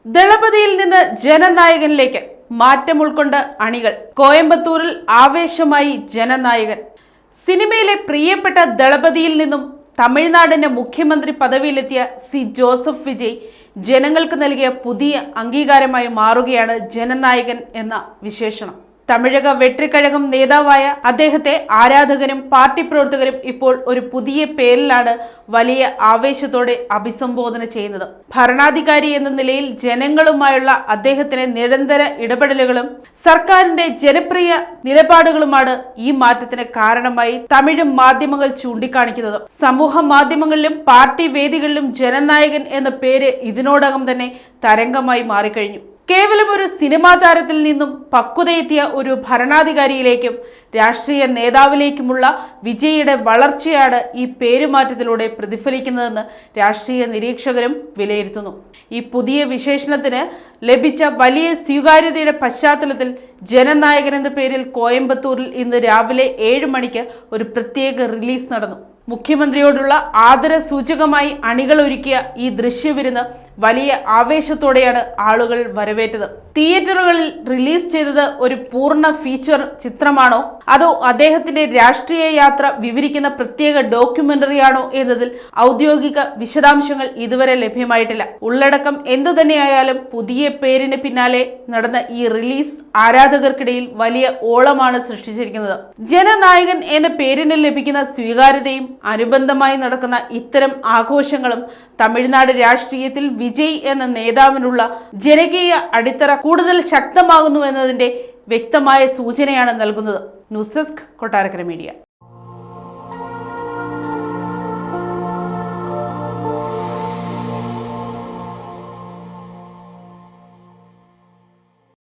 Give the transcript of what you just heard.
ദളപതിയിൽ നിന്ന് ജനനായകനിലേക്ക് മാറ്റം ഉൾക്കൊണ്ട് അണികൾ. കോയമ്പത്തൂരിൽ ആവേശമായി ജനനായകൻ. സിനിമയിലെ പ്രിയപ്പെട്ട ദളപതിയിൽ നിന്നും തമിഴ്നാടിന്റെ മുഖ്യമന്ത്രി പദവിയിലെത്തിയ സി ജോസഫ് വിജയ് ജനങ്ങൾക്ക് നൽകിയ പുതിയ അംഗീകാരമായി മാറുകയാണ് ജനനായകൻ എന്ന വിശേഷണം. തമിഴക വെട്രിക്കഴകം നേതാവായ അദ്ദേഹത്തെ ആരാധകരും പാർട്ടി പ്രവർത്തകരും ഇപ്പോൾ ഒരു പുതിയ പേരിലാണ് വലിയ ആവേശത്തോടെ അഭിസംബോധന ചെയ്യുന്നത്. ഭരണാധികാരി എന്ന നിലയിൽ ജനങ്ങളുമായുള്ള അദ്ദേഹത്തിന്റെ നിരന്തര ഇടപെടലുകളും സർക്കാരിന്റെ ജനപ്രിയ നിലപാടുകളുമാണ് ഈ മാറ്റത്തിന് കാരണമായി തമിഴ് മാധ്യമങ്ങൾ ചൂണ്ടിക്കാണിക്കുന്നത്. സമൂഹ മാധ്യമങ്ങളിലും പാർട്ടി വേദികളിലും ജനനായകൻ എന്ന പേര് ഇതിനോടകം തന്നെ തരംഗമായി മാറിക്കഴിഞ്ഞു. കേവലം ഒരു സിനിമാ താരത്തിൽ നിന്നും പക്വതയെത്തിയ ഒരു ഭരണാധികാരിയിലേക്കും രാഷ്ട്രീയ നേതാവിലേക്കുമുള്ള വിജയിയുടെ വളർച്ചയാണ് ഈ പേരുമാറ്റത്തിലൂടെ പ്രതിഫലിക്കുന്നതെന്ന് രാഷ്ട്രീയ നിരീക്ഷകരും വിലയിരുത്തുന്നു. ഈ പുതിയ വിശേഷണത്തിന് ലഭിച്ച വലിയ സ്വീകാര്യതയുടെ പശ്ചാത്തലത്തിൽ ജനനായകൻ എന്ന പേരിൽ കോയമ്പത്തൂരിൽ ഇന്ന് രാവിലെ 7 മണിക്ക് ഒരു പ്രത്യേക റിലീസ് നടന്നു. മുഖ്യമന്ത്രിയോടുള്ള ആദര സൂചകമായി അണികൾ ഒരുക്കിയ ഈ ദൃശ്യവിരുന്ന് വലിയ ആവേശത്തോടെയാണ് ആളുകൾ വരവേറ്റത്. തിയേറ്ററുകളിൽ റിലീസ് ചെയ്തത് ഒരു പൂർണ്ണ ഫീച്ചർ ചിത്രമാണോ അതോ അദ്ദേഹത്തിന്റെ രാഷ്ട്രീയ യാത്ര വിവരിക്കുന്ന പ്രത്യേക ഡോക്യുമെന്ററിയാണോ എന്നതിൽ ഔദ്യോഗിക വിശദാംശങ്ങൾ ഇതുവരെ ലഭ്യമായിട്ടില്ല. ഉള്ളടക്കം എന്തു തന്നെയായാലും പുതിയ പേരിന് പിന്നാലെ നടന്ന ഈ റിലീസ് ആരാധകർക്കിടയിൽ വലിയ ഓളമാണ് സൃഷ്ടിച്ചിരിക്കുന്നത്. ജനനായകൻ എന്ന പേരിന് ലഭിക്കുന്ന സ്വീകാര്യതയും അനുബന്ധമായി നടക്കുന്ന ഇത്തരം ആഘോഷങ്ങളും തമിഴ്നാട് രാഷ്ട്രീയത്തിൽ വിജയ് എന്ന നേതാവിനുള്ള ജനകീയ അടിത്തറ കൂടുതൽ ശക്തമാകുന്നു എന്നതിന്റെ വ്യക്തമായ സൂചനയാണ് നൽകുന്നത്. News desk, Kottarakkara media.